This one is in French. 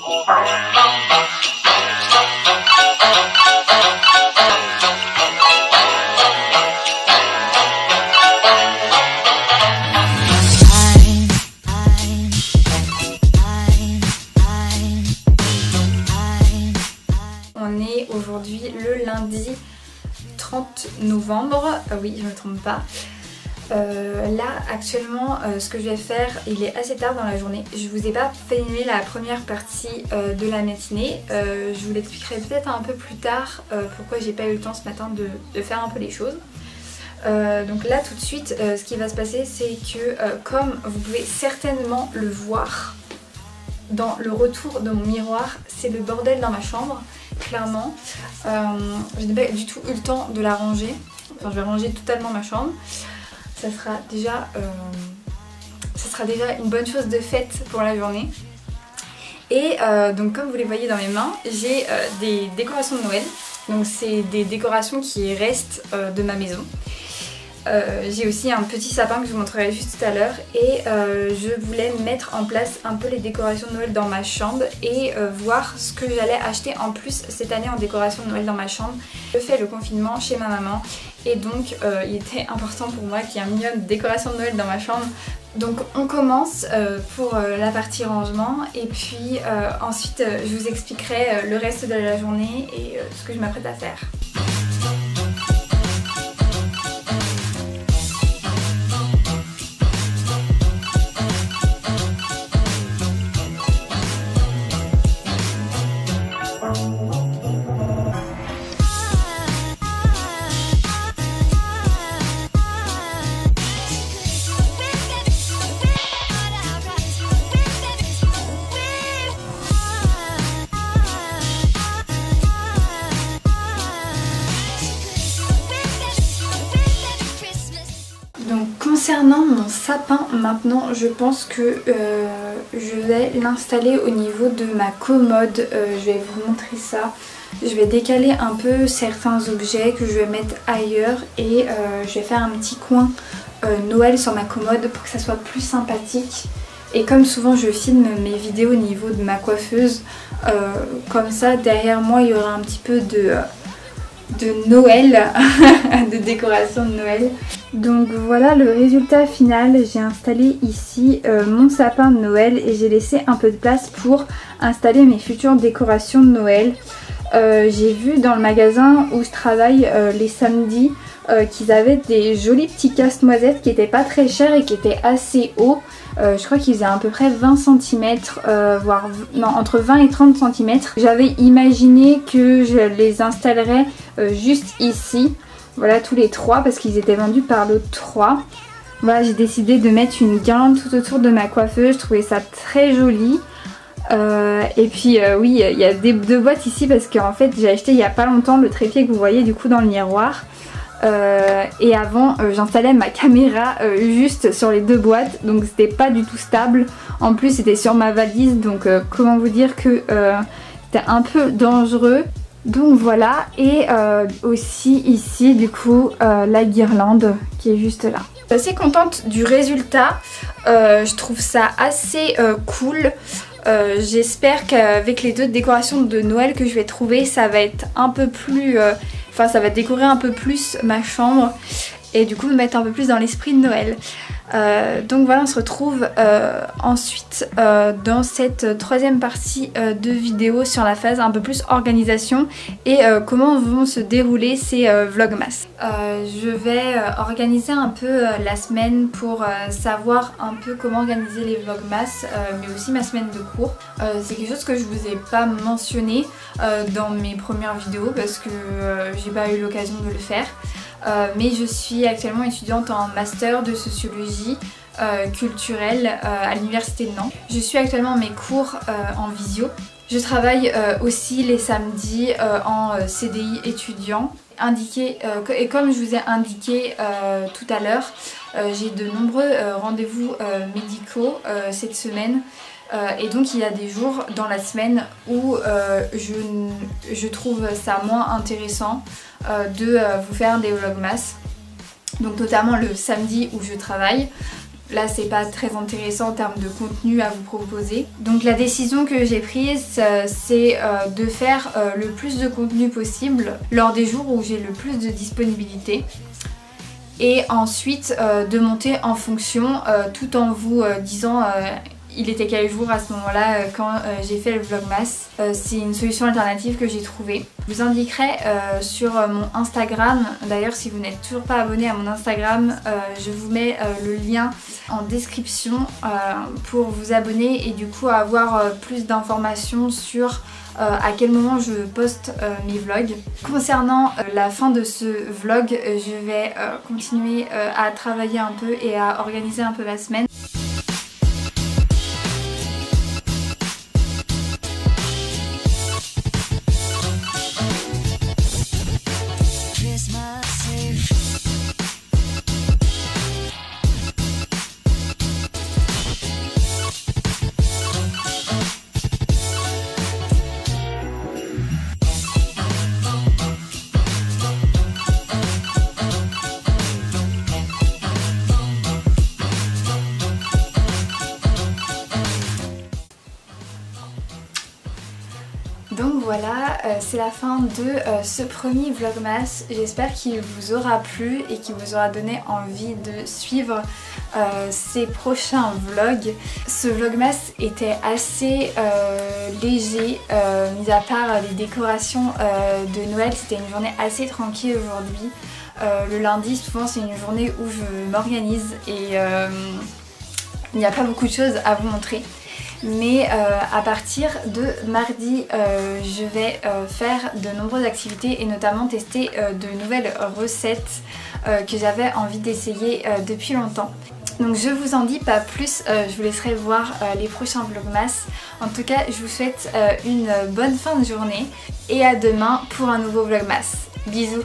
On est aujourd'hui le lundi 30 novembre, oui je ne me trompe pas. Là actuellement ce que je vais faire, il est assez tard dans la journée, je vous ai pas filmé la première partie de la matinée, je vous l'expliquerai peut-être un peu plus tard pourquoi j'ai pas eu le temps ce matin de faire un peu les choses. Donc là tout de suite ce qui va se passer c'est que comme vous pouvez certainement le voir dans le retour de mon miroir, c'est le bordel dans ma chambre, clairement. Je n'ai pas du tout eu le temps de la ranger, enfin je vais ranger totalement ma chambre. Ça sera déjà une bonne chose de faite pour la journée. Et donc comme vous les voyez dans mes mains, j'ai des décorations de Noël. Donc c'est des décorations qui restent de ma maison. J'ai aussi un petit sapin que je vous montrerai juste tout à l'heure et je voulais mettre en place un peu les décorations de Noël dans ma chambre et voir ce que j'allais acheter en plus cette année en décoration de Noël dans ma chambre. Je fais le confinement chez ma maman et donc il était important pour moi qu'il y ait un minimum de décoration de Noël dans ma chambre. Donc on commence pour la partie rangement et puis ensuite je vous expliquerai le reste de la journée et ce que je m'apprête à faire. Concernant mon sapin maintenant, je pense que je vais l'installer au niveau de ma commode. Je vais vous montrer ça. Je vais décaler un peu certains objets que je vais mettre ailleurs et je vais faire un petit coin Noël sur ma commode pour que ça soit plus sympathique. Et comme souvent je filme mes vidéos au niveau de ma coiffeuse, comme ça derrière moi il y aura un petit peu de Noël, de décoration de Noël. Donc voilà le résultat final, j'ai installé ici mon sapin de Noël et j'ai laissé un peu de place pour installer mes futures décorations de Noël. J'ai vu dans le magasin où je travaille les samedis qu'ils avaient des jolis petits casse-noisettes qui n'étaient pas très chers et qui étaient assez hauts. Je crois qu'ils faisaient à peu près 20 cm, voire non, entre 20 et 30 cm. J'avais imaginé que je les installerais juste ici. Voilà tous les trois parce qu'ils étaient vendus par l'autre 3. Voilà, j'ai décidé de mettre une guirlande tout autour de ma coiffeuse. Je trouvais ça très joli. Et puis oui, il y a deux boîtes ici parce qu'en fait j'ai acheté il n'y a pas longtemps le trépied que vous voyez du coup dans le miroir. Et avant j'installais ma caméra juste sur les deux boîtes, donc c'était pas du tout stable. En plus c'était sur ma valise, donc comment vous dire que c'était un peu dangereux. Donc voilà, et aussi ici du coup la guirlande qui est juste là. Je suis assez contente du résultat, je trouve ça assez cool. J'espère qu'avec les deux décorations de Noël que je vais trouver, ça va être un peu plus... Enfin ça va décorer un peu plus ma chambre et du coup me mettre un peu plus dans l'esprit de Noël. Donc voilà, on se retrouve ensuite dans cette troisième partie de vidéo sur la phase un peu plus organisation et comment vont se dérouler ces vlogmas. Je vais organiser un peu la semaine pour savoir un peu comment organiser les vlogmas, mais aussi ma semaine de cours. C'est quelque chose que je vous ai pas mentionné dans mes premières vidéos parce que j'ai pas eu l'occasion de le faire. Mais je suis actuellement étudiante en master de sociologie culturelle à l'université de Nantes. Je suis actuellement mes cours en visio. Je travaille aussi les samedis en CDI étudiant. Et comme je vous ai indiqué tout à l'heure, j'ai de nombreux rendez-vous médicaux cette semaine. Et donc il y a des jours dans la semaine où je trouve ça moins intéressant de vous faire des vlogmas. Donc notamment le samedi où je travaille, là c'est pas très intéressant en termes de contenu à vous proposer. Donc la décision que j'ai prise c'est de faire le plus de contenu possible lors des jours où j'ai le plus de disponibilité. Et ensuite de monter en fonction tout en vous disant il était quel jour à ce moment-là quand j'ai fait le vlogmas. C'est une solution alternative que j'ai trouvée. Je vous indiquerai sur mon Instagram, d'ailleurs si vous n'êtes toujours pas abonné à mon Instagram, je vous mets le lien en description pour vous abonner et du coup avoir plus d'informations sur à quel moment je poste mes vlogs. Concernant la fin de ce vlog, je vais continuer à travailler un peu et à organiser un peu la semaine. Donc voilà, c'est la fin de ce premier vlogmas. J'espère qu'il vous aura plu et qu'il vous aura donné envie de suivre ces prochains vlogs. Ce vlogmas était assez léger, mis à part les décorations de Noël. C'était une journée assez tranquille aujourd'hui. Le lundi, souvent c'est une journée où je m'organise et il n'y a pas beaucoup de choses à vous montrer. Mais à partir de mardi, je vais faire de nombreuses activités et notamment tester de nouvelles recettes que j'avais envie d'essayer depuis longtemps. Donc je vous en dis pas plus, je vous laisserai voir les prochains vlogmas. En tout cas, je vous souhaite une bonne fin de journée et à demain pour un nouveau vlogmas. Bisous!